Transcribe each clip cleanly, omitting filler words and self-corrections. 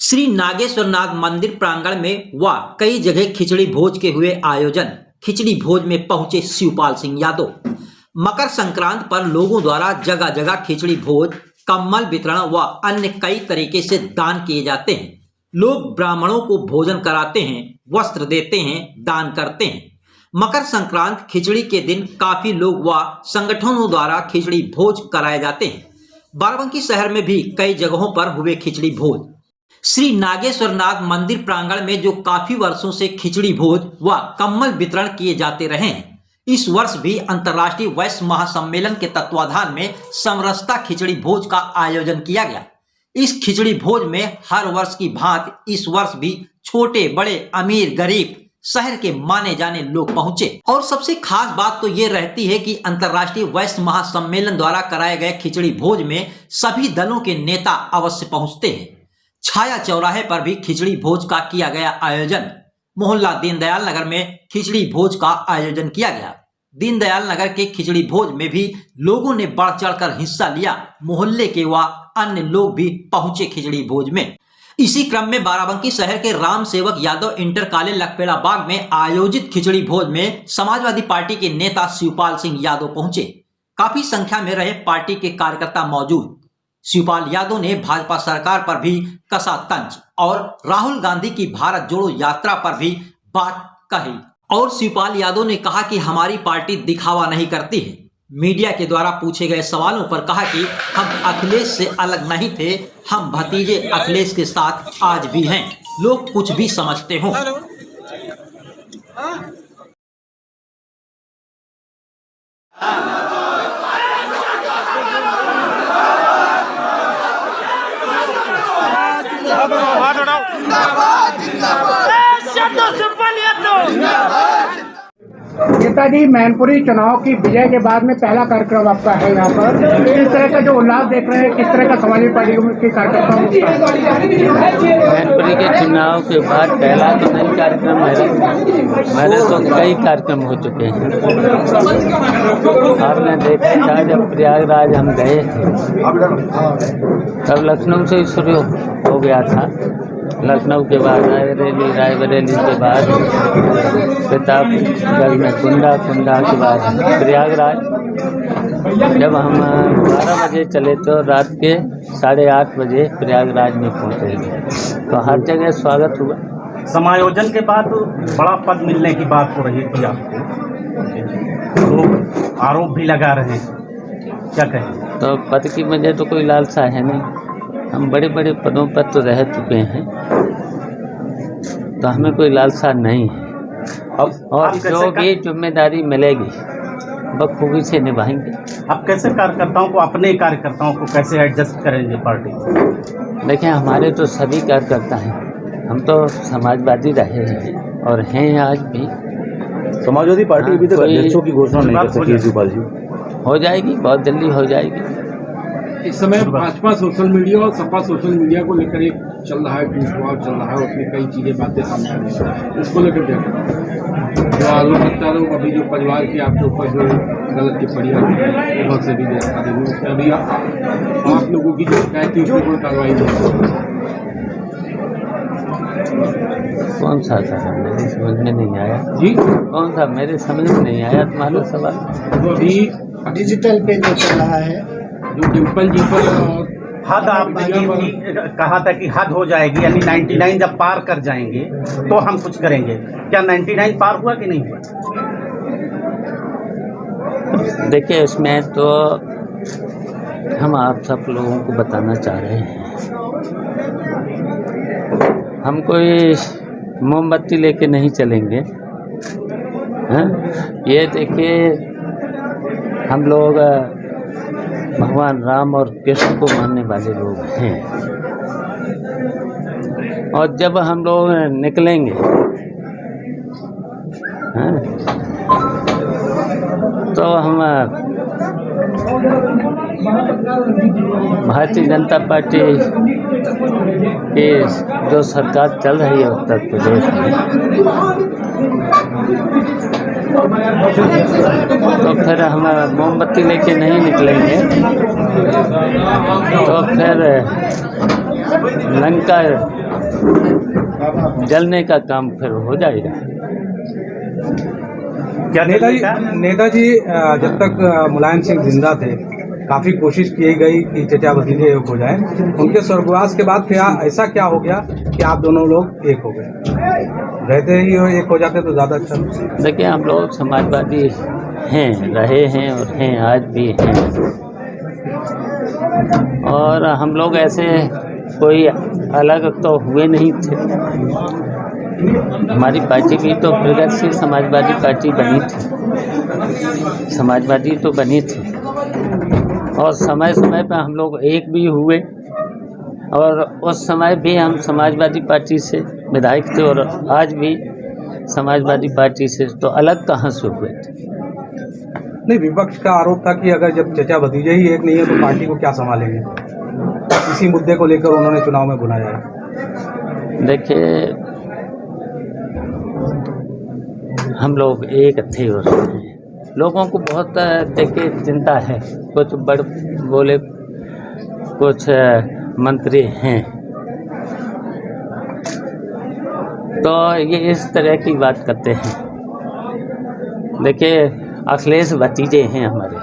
श्री नागेश्वरनाथ मंदिर प्रांगण में व कई जगह खिचड़ी भोज के हुए आयोजन। खिचड़ी भोज में पहुंचे शिवपाल सिंह यादव। मकर संक्रांत पर लोगों द्वारा जगह जगह खिचड़ी भोज, कम्बल वितरण व अन्य कई तरीके से दान किए जाते हैं। लोग ब्राह्मणों को भोजन कराते हैं, वस्त्र देते हैं, दान करते हैं। मकर संक्रांत खिचड़ी के दिन काफी लोग व संगठनों द्वारा खिचड़ी भोज कराए जाते हैं। बाराबंकी शहर में भी कई जगहों पर हुए खिचड़ी भोज। श्री नागेश्वरनाथ मंदिर प्रांगण में जो काफी वर्षों से खिचड़ी भोज व कम्बल वितरण किए जाते रहे हैं, इस वर्ष भी अंतर्राष्ट्रीय वैश्य महासम्मेलन के तत्वाधान में समरसता खिचड़ी भोज का आयोजन किया गया। इस खिचड़ी भोज में हर वर्ष की भांति इस वर्ष भी छोटे बड़े, अमीर गरीब, शहर के माने जाने लोग पहुंचे। और सबसे खास बात तो ये रहती है कि अंतर्राष्ट्रीय वैश्य महासम्मेलन द्वारा कराए गए खिचड़ी भोज में सभी दलों के नेता अवश्य पहुंचते हैं। छाया चौराहे पर भी खिचड़ी भोज का किया गया आयोजन। मोहल्ला दीनदयाल नगर में खिचड़ी भोज का आयोजन किया गया। दीनदयाल नगर के खिचड़ी भोज में भी लोगों ने बढ़ चढ़कर हिस्सा लिया। मोहल्ले के व अन्य लोग भी पहुंचे खिचड़ी भोज में। इसी क्रम में बाराबंकी शहर के राम सेवक यादव इंटर कॉलेज लखपेड़ा बाग में आयोजित खिचड़ी भोज में समाजवादी पार्टी के नेता शिवपाल सिंह यादव पहुंचे। काफी संख्या में रहे पार्टी के कार्यकर्ता मौजूद। शिवपाल यादव ने भाजपा सरकार पर भी कसा तंज और राहुल गांधी की भारत जोड़ो यात्रा पर भी बात कही। और शिवपाल यादव ने कहा कि हमारी पार्टी दिखावा नहीं करती है। मीडिया के द्वारा पूछे गए सवालों पर कहा कि हम अखिलेश से अलग नहीं थे, हम भतीजे अखिलेश के साथ आज भी हैं। लोग कुछ भी समझते हों। नेताजी मैनपुरी चुनाव की विजय के बाद में पहला कार्यक्रम आपका है यहाँ पर। किस तरह का जो उल्लास देख रहे हैं, किस तरह का समाजवादी पार्टी के कार्यकर्ताओं मैनपुरी के चुनाव के बाद पहला तो नहीं कार्यक्रम है, मेरे तो कई कार्यक्रम हो चुके हैं। आपने देखा था जब प्रयागराज हम गए थे तब लखनऊ से शुरू हो गया था। लखनऊ के बाद रायबरेली, रायबरेली के बाद प्रतापगढ़ में कुंडा, कुंडा के बाद प्रयागराज। जब हम 12 बजे चले तो रात के 8:30 बजे प्रयागराज में पहुँचे, तो हर जगह स्वागत हुआ। समायोजन के बाद बड़ा पद मिलने की बात हो रही थी आपको, तो आरोप भी लगा रहे हैं, क्या कहें? तो पद की मुझे तो कोई लालसा है नहीं। हम बड़े बड़े पदों पर तो रह चुके हैं, तो हमें कोई लालसा नहीं है। और जो भी जिम्मेदारी मिलेगी बखूबी से निभाएंगे। आप कैसे कार्यकर्ताओं को, अपने कार्यकर्ताओं को कैसे एडजस्ट करेंगे पार्टी? देखिए, हमारे तो सभी कार्यकर्ता हैं। हम तो समाजवादी रहे हैं और हैं आज भी। समाजवादी पार्टी अभी तक अध्यक्षों की घोषणा नहीं कर सकी शिवपाल जी। हो जाएगी, बहुत जल्दी हो जाएगी। इस समय भाजपा सोशल मीडिया और सपा सोशल मीडिया को लेकर एक चल रहा है, विश्वास चल रहा है, उसमें कई चीजें बातें सामने आ रही है। इसको लेकर क्या जो आलोक हत्यारों अभी जो परिवार की आपके ऊपर जो गलत टिप्पणी लगभग से भी गिरफ्तारी हुई, उसमें अभी आप लोगों की जो शिकायत थी उसमें कोई कार्रवाई नहीं। कौन सा था मेरे समझ में नहीं आया जी, कौन सा मेरे समझ में नहीं आया तुम्हारा सवाल? तो अभी डिजिटल पे जो चल रहा है, जो डिम्पल जी पर और हद आपने कहा था कि हद हो जाएगी, यानी 99 जब पार कर जाएंगे तो हम कुछ करेंगे। क्या 99 पार हुआ कि नहीं हुआ? देखिए, इसमें तो हम आप सब लोगों को बताना चाह रहे हैं, हम कोई मोमबत्ती लेके नहीं चलेंगे। हाँ? ये देखिए, हम लोग भगवान राम और कृष्ण को मानने वाले लोग हैं, और जब हम लोग निकलेंगे, हाँ, तो हम भारतीय जनता पार्टी की जो सरकार चल रही है उत्तर प्रदेश में, तो फिर हम मोमबत्ती लेके नहीं निकलेंगे, तो फिर लंका जलने का काम फिर हो जाएगा। क्या नेताजी जब तक मुलायम सिंह जिंदा थे काफी कोशिश की गई कि चचा भतीजे एक हो जाए। उनके स्वर्गवास के बाद क्या ऐसा क्या हो गया कि आप दोनों लोग एक हो गए? रहते ही एक हो जाते तो ज्यादा अच्छा। देखिए, हम लोग समाजवादी हैं, रहे हैं और हैं, आज भी हैं। और हम लोग ऐसे कोई अलग तो हुए नहीं थे। हमारी पार्टी भी तो प्रगतिशील समाजवादी पार्टी बनी थी, समाजवादी तो बनी थी। और समय समय पर हम लोग एक भी हुए, और उस समय भी हम समाजवादी पार्टी से विधायक थे, और आज भी समाजवादी पार्टी से तो अलग कहाँ से हुए थे। नहीं, विपक्ष का आरोप था कि अगर जब चचा भतीजे ही एक नहीं है तो पार्टी को क्या संभालेंगे। इसी मुद्दे को लेकर उन्होंने चुनाव में बुलाया है। देखिए, हम लोग एक थे और हैं। लोगों को बहुत देखिए चिंता है, कुछ बड़ बोले, कुछ मंत्री हैं, तो ये इस तरह की बात करते हैं। देखिए, अखिलेश भतीजे हैं हमारे,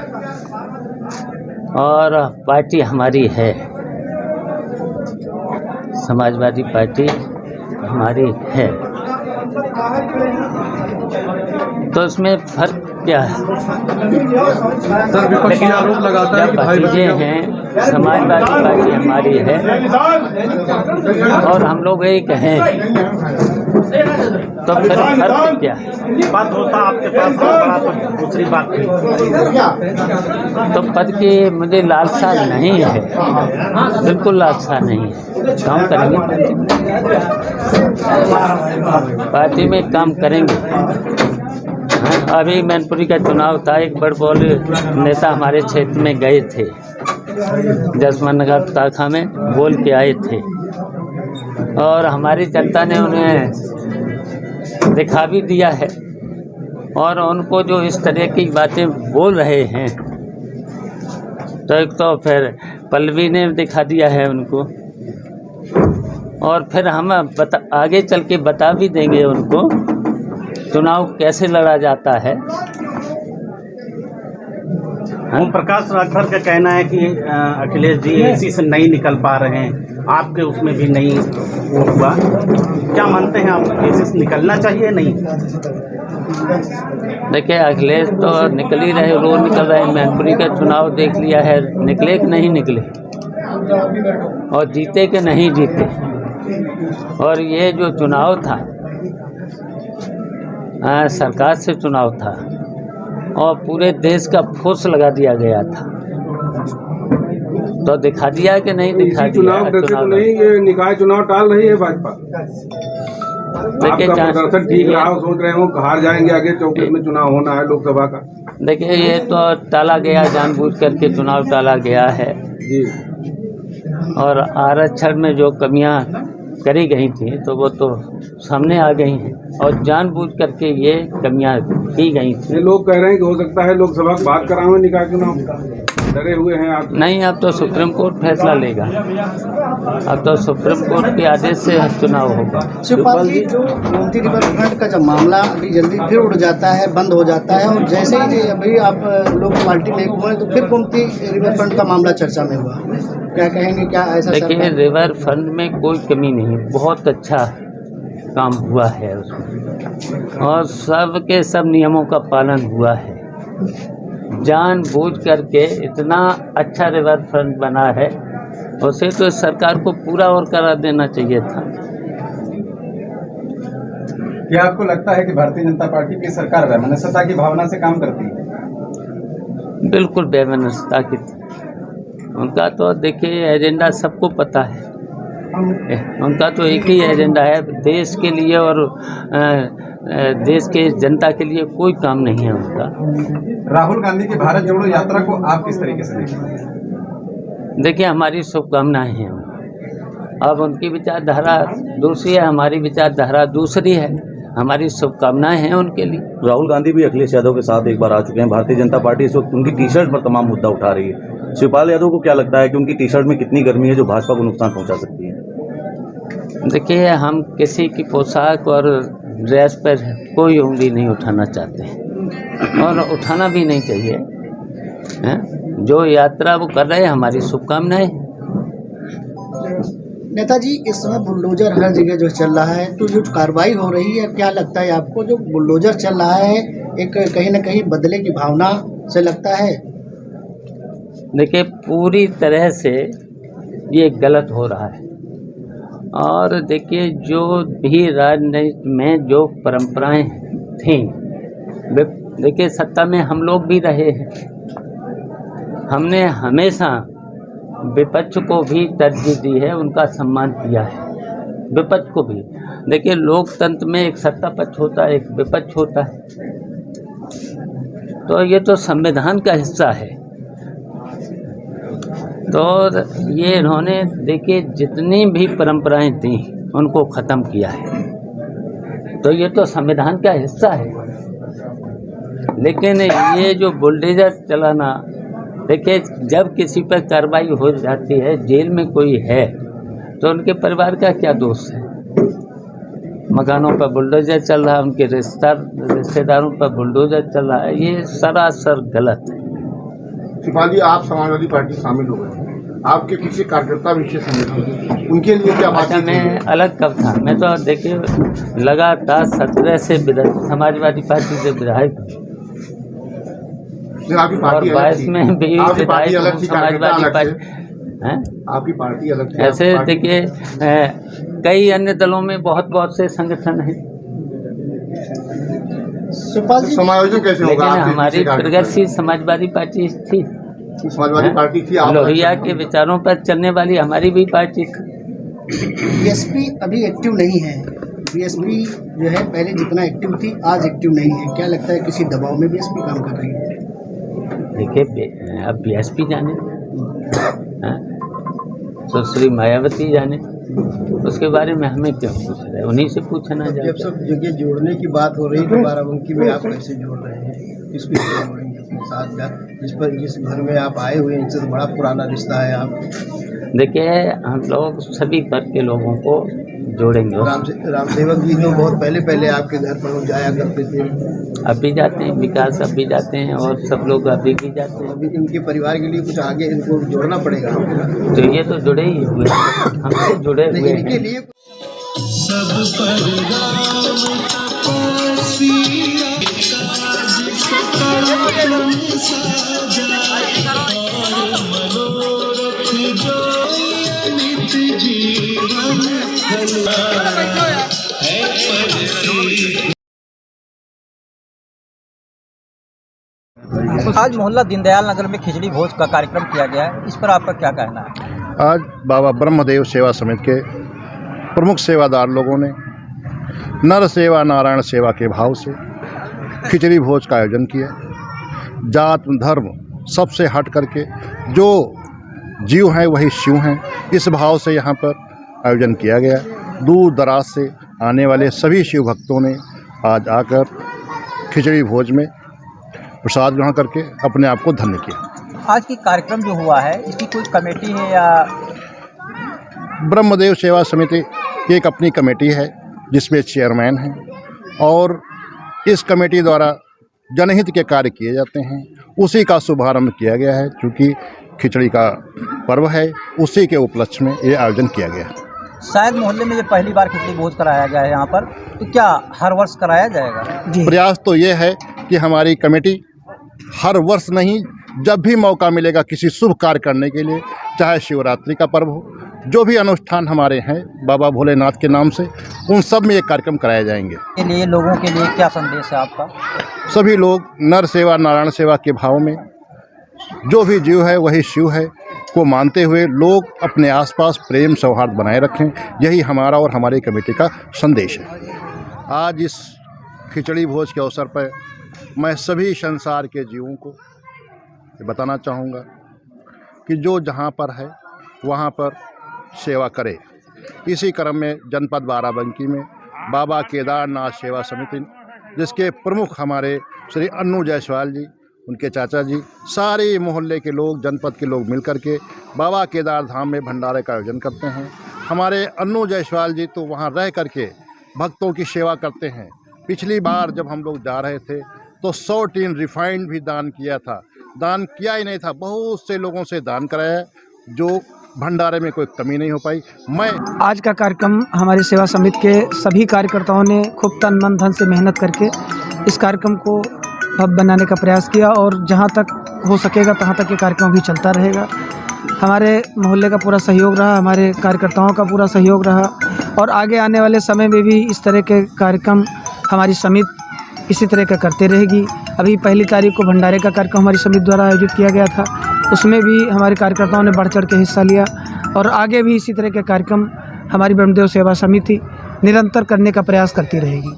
और पार्टी हमारी है, समाजवादी पार्टी हमारी है, तो इसमें फर्क क्या है? सर, विपक्षी आरोप लगाता है कि भाई भतीजे हैं, समाजवादी पार्टी हमारी है और हम लोग एक हैं, तो फिर फर्क क्या है? बात होता आपके पास बड़ा तो दूसरी बात थी। तो पद की मुझे लालसा नहीं है, बिल्कुल लालसा नहीं है। काम करेंगे पार्टी में, काम करेंगे। अभी मैनपुरी का चुनाव था, एक बड़ बॉल नेता हमारे क्षेत्र में गए थे, जसवंत नगर शाखा में बोल के आए थे, और हमारी जनता ने उन्हें दिखा भी दिया है। और उनको जो इस तरह की बातें बोल रहे हैं, तो एक तो फिर पल्लवी ने दिखा दिया है उनको, और फिर हम आगे चल के बता भी देंगे उनको चुनाव कैसे लड़ा जाता है। ओम प्रकाश राठौर का कहना है कि अखिलेश जी इसी से नहीं निकल पा रहे हैं, आपके उसमें भी नहीं वो हुआ। क्या मानते हैं आप, इसी से निकलना चाहिए नहीं? देखिए, अखिलेश तो निकल ही रहे, रोज निकल रहे हैं। मैनपुरी का चुनाव देख लिया है, निकले कि नहीं निकले, और जीते कि नहीं जीते। और ये जो चुनाव था, सरकार से चुनाव था, और पूरे देश का फोर्स लगा दिया गया था, तो दिखा दिया कि नहीं दिखा दिया? चुनाव तो नहीं, ये निकाय चुनाव टाल रही है भाजपा। देखिए, आपका प्रदर्शन ठीक रहा हो, सोच रहे हो हार जाएंगे, आगे 24 में चुनाव होना है लोकसभा का। देखिए, ये तो टाला गया, जानबूझ करके चुनाव टाला गया है जी। और आरक्षण में जो कमियां करी गई थी तो वो तो सामने आ गई हैं, और जानबूझ करके ये कमियां की गई थी। ये लोग कह रहे हैं कि हो सकता है लोकसभा की बात करावे निकाय चुनाव, डरे हुए हैं आप? नहीं, अब तो सुप्रीम कोर्ट फैसला लेगा, अब तो सुप्रीम कोर्ट के आदेश से चुनाव होगा। शिवपाल जी, जो गोमती रिवर फ्रंट का जब मामला अभी जल्दी फिर उड़ जाता है, बंद हो जाता है, और जैसे ही अभी आप लोग पार्टी में हुए तो फिर गोमती रिवर फ्रंट का मामला चर्चा में हुआ, क्या कहेंगे? क्या ऐसा? देखिए, रिवर फ्रंट में कोई कमी नहीं, बहुत अच्छा काम हुआ है उसमें, और सब के सब नियमों का पालन हुआ है। जानबूझ करके इतना अच्छा रिवर फ्रंट बना है, उसे तो सरकार को पूरा और करा देना चाहिए था। क्या आपको लगता है कि भारतीय जनता पार्टी की सरकार वैमनस्यता की भावना से काम करती है? बिल्कुल वैमनस्यता की थी उनका। तो देखिए, एजेंडा सबको पता है, उनका तो एक ही एजेंडा है, देश के लिए और देश के जनता के लिए कोई काम नहीं है उनका। राहुल गांधी की भारत जोड़ो यात्रा को आप किस तरीके से देखते हैं? देखिए, हमारी शुभकामनाएं हैं। अब उनकी विचारधारा दूसरी है, हमारी विचारधारा दूसरी है। हमारी शुभकामनाएं हैं उनके लिए। राहुल गांधी भी अखिलेश यादव के साथ एक बार आ चुके हैं। भारतीय जनता पार्टी इस वक्त उनकी टी शर्ट पर तमाम मुद्दा उठा रही है। शिवपाल यादव को क्या लगता है कि उनकी टी शर्ट में कितनी गर्मी है जो भाजपा को नुकसान पहुंचा सकती है? देखिए, हम किसी की पोशाक और ड्रेस पर कोई उंगली नहीं उठाना चाहते और उठाना भी नहीं चाहिए, हैं? जो यात्रा वो कर रहे हैं, हमारी शुभकामनाएं। नेताजी, इस समय बुलडोजर हर जगह जो चल रहा है, तो जो कार्रवाई हो रही है, क्या लगता है आपको जो बुलडोजर चल रहा है एक कहीं ना कहीं बदले की भावना से लगता है? देखिए, पूरी तरह से ये गलत हो रहा है। और देखिए, जो भी राजनीति में जो परंपराएं थीं, देखिए सत्ता में हम लोग भी रहे हैं, हमने हमेशा विपक्ष को भी तरजीह दी है, उनका सम्मान किया है, विपक्ष को भी। देखिए, लोकतंत्र में एक सत्ता पक्ष होता है, एक विपक्ष होता है, तो ये तो संविधान का हिस्सा है। तो ये इन्होंने देखिए जितनी भी परंपराएं थी उनको ख़त्म किया है, तो ये तो संविधान का हिस्सा है। लेकिन ये जो बुलडोजर चलाना, देखिए जब किसी पर कार्रवाई हो जाती है, जेल में कोई है, तो उनके परिवार का क्या दोष है? मकानों पर बुलडोजर चल रहा है, उनके रिश्तेदारों पर बुलडोजर चल रहा है, ये सरासर गलत है। शिपाली, आप समाजवादी पार्टी शामिल हो गए, आपके पीछे कार्यकर्ता विशेष संगठन, उनके लिए क्या बात? अच्छा, मैं अलग कब था? मैं तो देखिए लगातार 17 से समाजवादी पार्टी से विधायक हूँ और 22 में भी विधायक हूँ समाजवादी पार्टी हैं। आपकी पार्टी अलग थी। ऐसे देखिए कई अन्य दलों में बहुत से संगठन हैं, समायोजन कैसे होगा? लेकिन हमारी प्रगतिशील समाजवादी पार्टी थी, समाजवादी पार्टी थी, लोहिया के विचारों पर चलने वाली हमारी भी पार्टी थी। बीएसपी अभी एक्टिव नहीं है, बीएसपी जो है पहले जितना एक्टिव थी आज एक्टिव नहीं है, क्या लगता है किसी दबाव में बीएसपी काम कर रही है? देखिए, अब बीएसपी जाने, सुश्री मायावती जाने, उसके बारे में हमें क्यों पूछ रहे हैं? उन्हीं से पूछना जाए। जब सब जगह जोड़ने की बात हो रही है, बाराबंकी में आप कैसे जोड़ रहे हैं? किसको जोड़ेंगे अपने साथ का? जिस घर में आप आए हुए हैं, इनसे तो बड़ा पुराना रिश्ता है। आप देखिए, हम लोग सभी वर्ग के लोगों को जोड़ेंगे। राम सेवक जी जो बहुत पहले आपके घर पर जाया करते थे, अब भी जाते हैं, विकास अब भी जाते हैं और सब लोग अभी भी जाते हैं। अभी इनके परिवार के लिए कुछ आगे इनको जोड़ना पड़ेगा, तो ये तो जुड़े ही हुए, हमसे जुड़े हुए हैं। इनके लिए आज मोहल्ला दीनदयाल नगर में खिचड़ी भोज का कार्यक्रम किया गया है, इस पर आपका क्या कहना है? आज बाबा ब्रह्मदेव सेवा समिति के प्रमुख सेवादार लोगों ने नर सेवा नारायण सेवा के भाव से खिचड़ी भोज का आयोजन किया। जात धर्म सबसे हट करके जो जीव हैं वही शिव हैं, इस भाव से यहाँ पर आयोजन किया गया। दूर दराज से आने वाले सभी शिव भक्तों ने आज आकर खिचड़ी भोज में प्रसाद ग्रहण करके अपने आप को धन्य किया। आज की कार्यक्रम जो हुआ है, इसकी कोई कमेटी है या? ब्रह्मदेव सेवा समिति की एक अपनी कमेटी है जिसमें चेयरमैन हैं और इस कमेटी द्वारा जनहित के कार्य किए जाते हैं। उसी का शुभारंभ किया गया है, क्योंकि खिचड़ी का पर्व है, उसी के उपलक्ष्य में ये आयोजन किया गया है। शायद मोहल्ले में ये पहली बार खिचड़ी भोज कराया गया है यहाँ पर, तो क्या हर वर्ष कराया जाएगा? प्रयास तो ये है कि हमारी कमेटी हर वर्ष नहीं, जब भी मौका मिलेगा किसी शुभ कार्य करने के लिए, चाहे शिवरात्रि का पर्व हो, जो भी अनुष्ठान हमारे हैं बाबा भोलेनाथ के नाम से, उन सब में ये कार्यक्रम कराए जाएंगे। के लिए लोगों के लिए क्या संदेश है आपका? सभी लोग नर सेवा नारायण सेवा के भाव में, जो भी जीव है वही शिव है को मानते हुए लोग अपने आसपास प्रेम सौहार्द बनाए रखें, यही हमारा और हमारी कमेटी का संदेश है। आज इस खिचड़ी भोज के अवसर पर मैं सभी संसार के जीवों को ये बताना चाहूँगा कि जो जहाँ पर है वहाँ पर सेवा करे। इसी क्रम में जनपद बाराबंकी में बाबा केदारनाथ सेवा समिति, जिसके प्रमुख हमारे श्री अन्नू जायसवाल जी, उनके चाचा जी, सारे मोहल्ले के लोग, जनपद के लोग मिलकर के बाबा केदार धाम में भंडारे का आयोजन करते हैं। हमारे अन्नू जायसवाल जी तो वहाँ रह करके भक्तों की सेवा करते हैं। पिछली बार जब हम लोग जा रहे थे तो 100 टीन रिफाइंड भी दान किया था। दान किया ही नहीं था, बहुत से लोगों से दान कराया, जो भंडारे में कोई कमी नहीं हो पाई। मैं आज का कार्यक्रम हमारी सेवा समिति के सभी कार्यकर्ताओं ने खूब तन मन धन से मेहनत करके इस कार्यक्रम को भव्य बनाने का प्रयास किया और जहां तक हो सकेगा तहां तक ये कार्यक्रम भी चलता रहेगा। हमारे मोहल्ले का पूरा सहयोग रहा, हमारे कार्यकर्ताओं का पूरा सहयोग रहा और आगे आने वाले समय में भी इस तरह के कार्यक्रम हमारी समिति इसी तरह का करते रहेगी। अभी 1 तारीख को भंडारे का कार्यक्रम हमारी समिति द्वारा आयोजित किया गया था, उसमें भी हमारे कार्यकर्ताओं ने बढ़ चढ़ के हिस्सा लिया और आगे भी इसी तरह के कार्यक्रम हमारी ब्रह्मदेव सेवा समिति निरंतर करने का प्रयास करती रहेगी।